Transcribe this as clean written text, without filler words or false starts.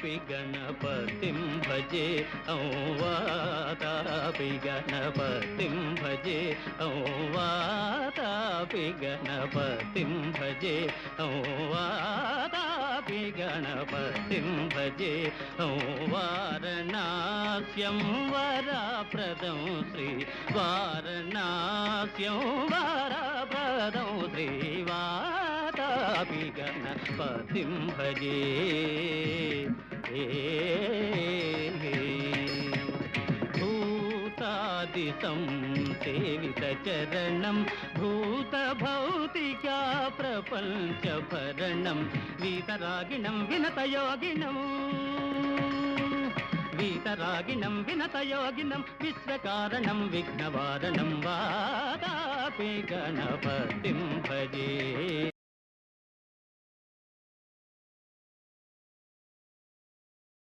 वातापि गणपतिं भजे वातापि गणपतिं भजे वातापि गणपतिं भजे वातापि गणपतिं भजे वारणास्यं वरप्रदं श्री वारणास्यं वरप्रदं श्री वातापि गणपतिं भजे भूतादितं सेवितचरणं भूतभौतिका प्रपञ्चभरणं वीतरागिणं विनतयोगिनं वीतरागिणं विनतयोगिनं विश्वकारणं विघ्नवारणं वातापि गणपतिं भजे